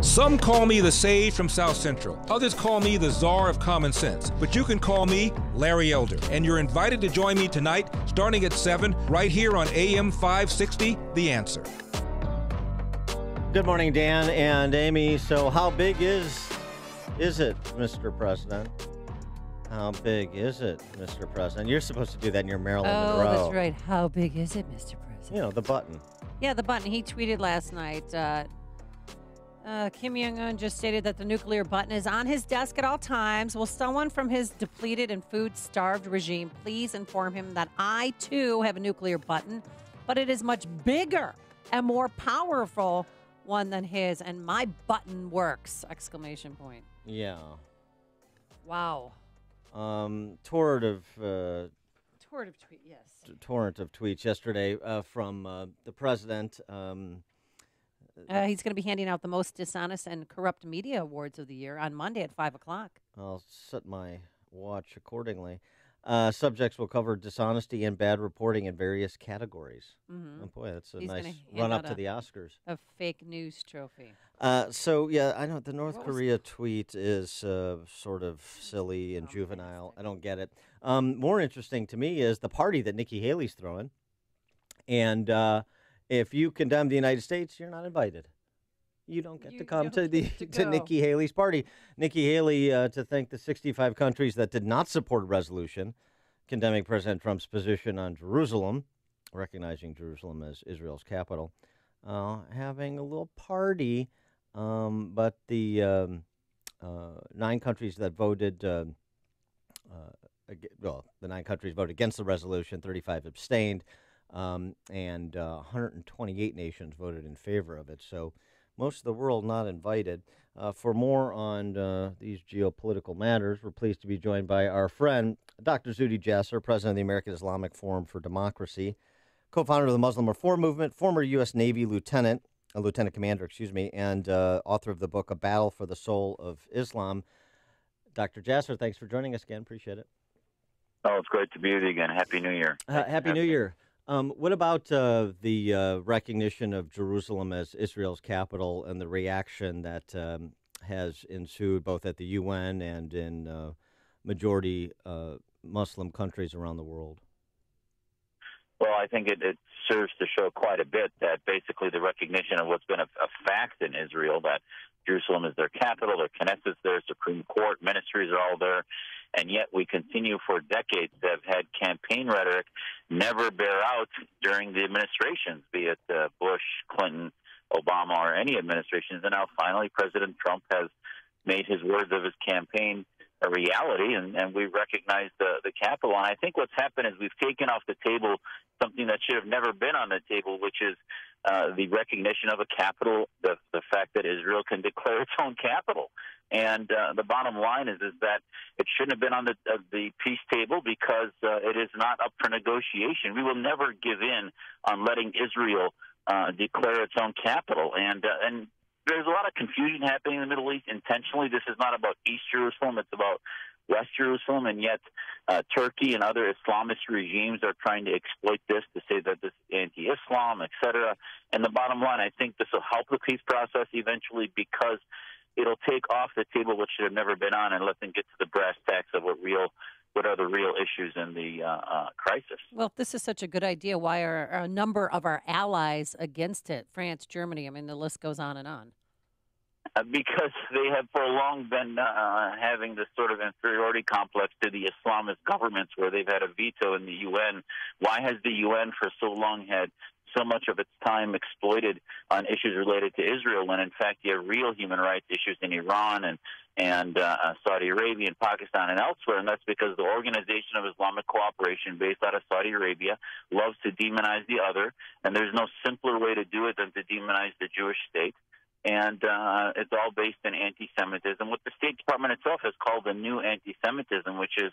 Some call me the sage from South Central. Others call me the czar of common sense. But you can call me Larry Elder. And you're invited to join me tonight, starting at 7, right here on AM 560, The Answer. Good morning, Dan and Amy. So how big is it, Mr. President? How big is it, Mr. President? You're supposed to do that in your Marilyn Monroe. Oh, that's right. How big is it, Mr. President? You know, the button. Yeah, the button. He tweeted last night, Kim Jong-un just stated that the nuclear button is on his desk at all times. Will someone from his depleted and food-starved regime please inform him that I, too, have a nuclear button, but it is much bigger and more powerful one than his, and my button works! Exclamation point. Yeah. Wow. Torrent of tweets yesterday from the president. He's going to be handing out the most dishonest and corrupt media awards of the year on Monday at 5 o'clock. I'll set my watch accordingly. Subjects will cover dishonesty and bad reporting in various categories. Mm-hmm. Oh, boy, that's a nice run-up to the Oscars. A fake news trophy. So, yeah, I know the North Korea tweet is sort of silly and juvenile. I don't get it. More interesting to me is the party that Nikki Haley's throwing. And if you condemn the United States, you're not invited. You don't get to come to Nikki Haley's party. Nikki Haley to thank the 65 countries that did not support a resolution condemning President Trump's position on Jerusalem, recognizing Jerusalem as Israel's capital, having a little party. But the 9 countries that voted, the 9 countries voted against the resolution, 35 abstained. And 128 nations voted in favor of it. So most of the world not invited. For more on these geopolitical matters, we're pleased to be joined by our friend, Dr. Zuhdi Jasser, president of the American Islamic Forum for Democracy, co-founder of the Muslim Reform Movement, former U.S. Navy lieutenant commander, and author of the book, A Battle for the Soul of Islam. Dr. Jasser, thanks for joining us again. Appreciate it. Oh, it's great to be with you again. Happy New Year. Happy New Year. What about the recognition of Jerusalem as Israel's capital and the reaction that has ensued both at the UN and in majority Muslim countries around the world? Well, I think it serves to show quite a bit that basically the recognition of what's been a fact in Israel, that Jerusalem is their capital, their Knesset's there, Supreme Court, ministries are all there, and yet we continue for decades to have had campaign rhetoric never bear out during the administrations, be it Bush, Clinton, Obama, or any administrations. And now finally President Trump has made his words of his campaign a reality, and we recognize the capital. And I think what's happened is we've taken off the table something that should have never been on the table, which is the recognition of a capital, the fact that Israel can declare its own capital. And the bottom line is that it shouldn't have been on the peace table because it is not up for negotiation. We will never give in on letting Israel declare its own capital. And there's a lot of confusion happening in the Middle East intentionally. This is not about East Jerusalem. It's about West Jerusalem. And yet Turkey and other Islamist regimes are trying to exploit this to say that this is anti-Islam, et cetera. And the bottom line, I think this will help the peace process eventually because it'll take off the table what should have never been on and let them get to the brass tacks of what are the real issues in the crisis. Well, if this is such a good idea, why are a number of our allies against it? France, Germany, I mean, the list goes on and on. Because they have for long been having this sort of inferiority complex to the Islamist governments where they've had a veto in the UN. Why has the UN for so long had so much of its time exploited on issues related to Israel when, in fact, you have real human rights issues in Iran and Saudi Arabia and Pakistan and elsewhere? And that's because the Organization of Islamic Cooperation based out of Saudi Arabia loves to demonize the other, and there's no simpler way to do it than to demonize the Jewish state. And it's all based in anti-Semitism, what the State Department itself has called the new anti-Semitism, which is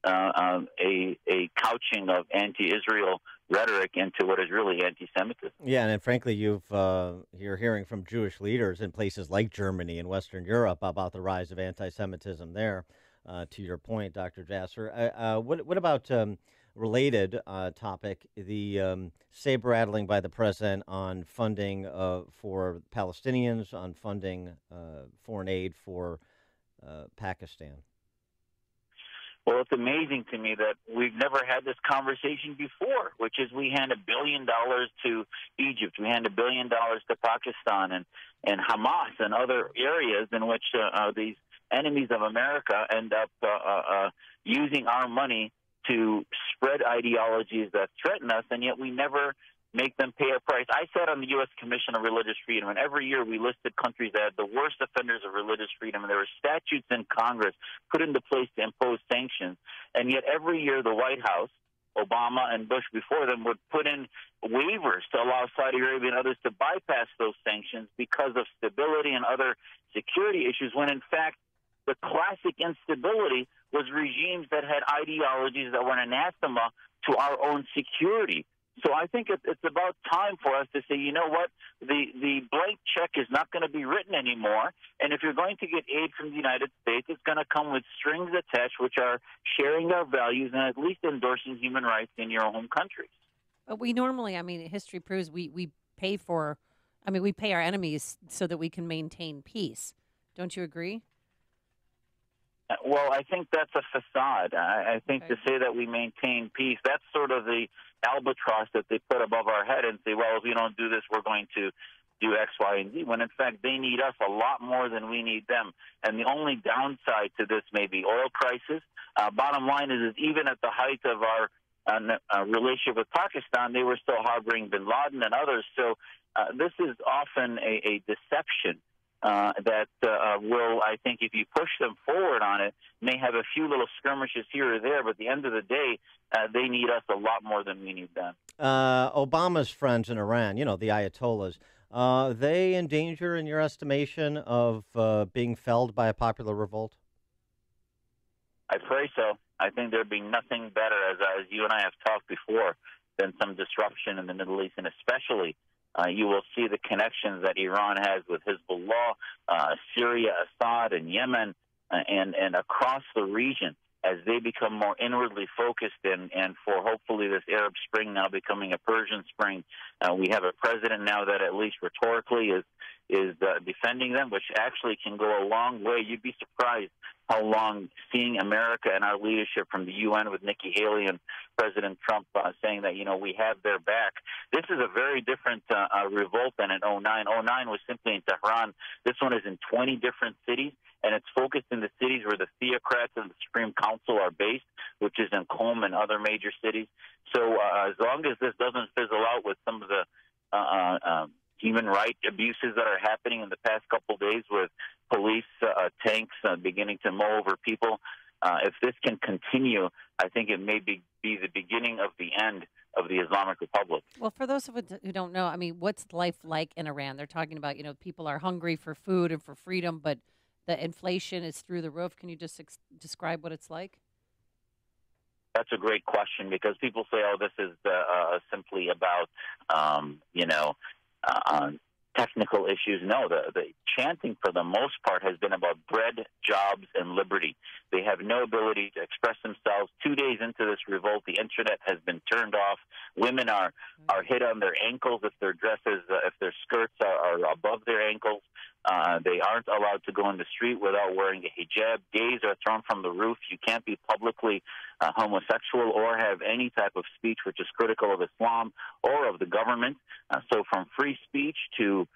a couching of anti-Israel rhetoric into what is really anti-Semitism. Yeah, and frankly, you're hearing from Jewish leaders in places like Germany and Western Europe about the rise of anti-Semitism there. To your point, Dr. Jasser, what about related topic, the saber-rattling by the president on funding for Palestinians, on funding foreign aid for Pakistan. Well, it's amazing to me that we've never had this conversation before, which is we hand $1 billion to Egypt, we hand $1 billion to Pakistan and Hamas and other areas in which these enemies of America end up using our money to spread ideologies that threaten us, and yet we never make them pay a price. I sat on the U.S. Commission on Religious Freedom, and every year we listed countries that had the worst offenders of religious freedom, and there were statutes in Congress put into place to impose sanctions, and yet every year the White House, Obama and Bush before them, would put in waivers to allow Saudi Arabia and others to bypass those sanctions because of stability and other security issues, when in fact the classic instability was regimes that had ideologies that were an anathema to our own security. So I think it's about time for us to say, you know what, the blank check is not going to be written anymore, and if you're going to get aid from the United States, it's going to come with strings attached, which are sharing our values and at least endorsing human rights in your home countries. But we normally, history proves we pay we pay our enemies so that we can maintain peace. Don't you agree? Well, I think that's a facade. I think to say that we maintain peace, that's sort of the albatross that they put above our head and say, well, if we don't do this, we're going to do X, Y, and Z, when in fact they need us a lot more than we need them. And the only downside to this may be oil prices. Bottom line is even at the height of our relationship with Pakistan, they were still harboring bin Laden and others. So this is often a deception. That will, I think, if you push them forward on it, may have a few little skirmishes here or there, but at the end of the day, they need us a lot more than we need them. Obama's friends in Iran, the Ayatollahs, they in danger, in your estimation, of being felled by a popular revolt? I pray so. I think there'd be nothing better, as you and I have talked before, than some disruption in the Middle East, and especially you will see the connections that Iran has with Hezbollah, Syria, Assad, and Yemen, and across the region as they become more inwardly focused and for hopefully this Arab Spring now becoming a Persian Spring. We have a president now that at least rhetorically is defending them, which actually can go a long way. You'd be surprised how long seeing America and our leadership from the UN with Nikki Haley and President Trump saying that, we have their back. This is a very different revolt than in 09. 09 was simply in Tehran. This one is in 20 different cities, and it's focused in the cities where the theocrats and the Supreme Council are based, which is in Qom and other major cities. So as long as this doesn't fizzle out with some of the human rights abuses that are happening in the past couple of days with police tanks beginning to mow over people, if this can continue, I think it may be the beginning of the end of the Islamic Republic. Well, for those of us who don't know, what's life like in Iran? They're talking about, people are hungry for food and for freedom, but the inflation is through the roof. Can you just describe what it's like? That's a great question because people say, oh, this is simply about, technical issues. No, the chanting for the most part has been about bread, jobs, and liberty. They have no ability to express themselves. 2 days into this revolt, the internet has been turned off. Women are hit on their ankles if their dresses, if their skirts are above their ankles. They aren't allowed to go in the street without wearing a hijab. Gays are thrown from the roof. You can't be publicly homosexual or have any type of speech which is critical of Islam or of the government. So from free speech to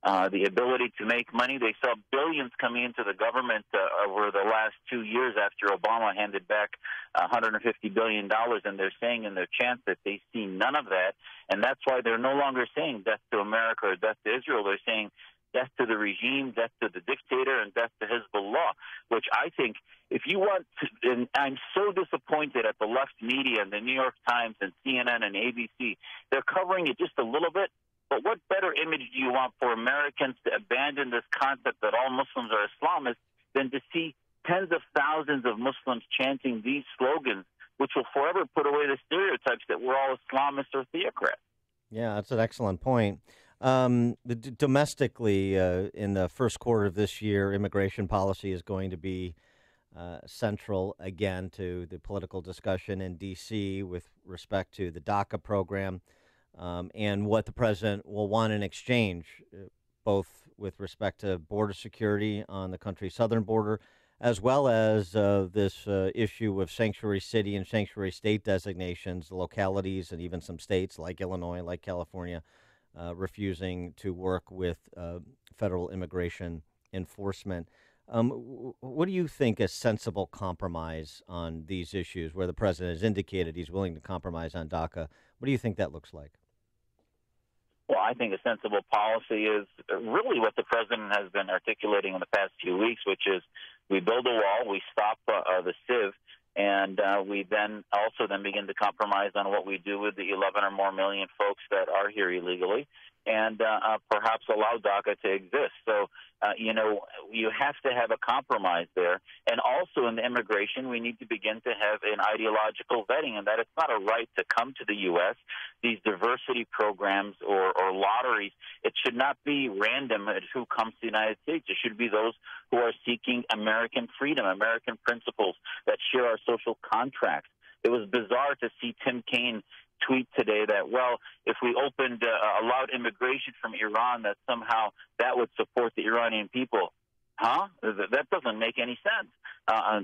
the ability to make money, they saw billions coming into the government over the last 2 years after Obama handed back $150 billion, and they're saying in their chants that they see none of that, and that's why they're no longer saying death to America or death to Israel. They're saying death to the regime, death to the dictator, and death to Hezbollah, which I think if you want to, and I'm so disappointed at the left media and the New York Times and CNN and ABC, they're covering it just a little bit, but what better image do you want for Americans to abandon this concept that all Muslims are Islamists than to see tens of thousands of Muslims chanting these slogans, which will forever put away the stereotypes that we're all Islamists or theocrats. Yeah, that's an excellent point. Domestically, in the first quarter of this year, immigration policy is going to be central again to the political discussion in D.C. with respect to the DACA program and what the president will want in exchange, both with respect to border security on the country's southern border, as well as this issue of sanctuary city and sanctuary state designations, localities, and even some states like Illinois, like California, refusing to work with federal immigration enforcement. What do you think a sensible compromise on these issues, where the president has indicated he's willing to compromise on DACA? What do you think that looks like? Well, I think a sensible policy is really what the president has been articulating in the past few weeks, which is we build a wall, we stop the sieve, and we then begin to compromise on what we do with the 11 or more million folks that are here illegally, and perhaps allow DACA to exist. So, you have to have a compromise there. And also in the immigration, we need to begin to have an ideological vetting, and that it's not a right to come to the U.S. These diversity programs or lotteries, it should not be random at who comes to the United States. It should be those who are seeking American freedom, American principles that share our social contracts. It was bizarre to see Tim Kaine tweet today that, well, if we allowed immigration from Iran, that somehow that would support the Iranian people. Huh? That doesn't make any sense.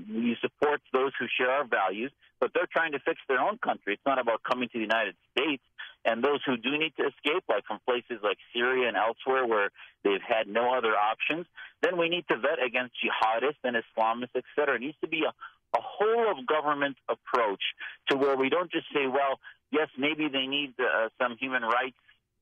You support those who share our values, but they're trying to fix their own country. It's not about coming to the United States. And those who do need to escape, like from places like Syria and elsewhere where they've had no other options, then we need to vet against jihadists and Islamists, et cetera. It needs to be a whole-of-government approach to where we don't just say, well, yes, maybe they need some human rights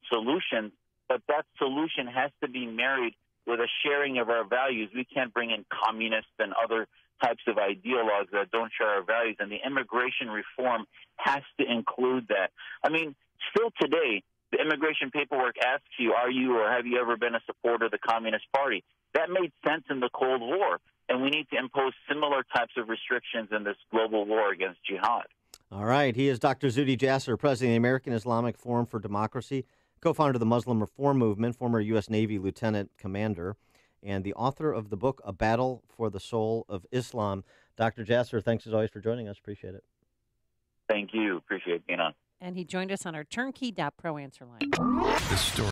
solutions, but that solution has to be married with a sharing of our values. We can't bring in communists and other types of ideologues that don't share our values, and the immigration reform has to include that. I mean, still today, the immigration paperwork asks you, are you or have you ever been a supporter of the Communist Party? That made sense in the Cold War, and we need to impose similar types of restrictions in this global war against jihad. All right. He is Dr. Zuhdi Jasser, president of the American Islamic Forum for Democracy, co-founder of the Muslim Reform Movement, former U.S. Navy lieutenant commander, and the author of the book, A Battle for the Soul of Islam. Dr. Jasser, thanks as always for joining us. Appreciate it. Thank you. Appreciate being on. And he joined us on our turnkey.pro answer line. The story.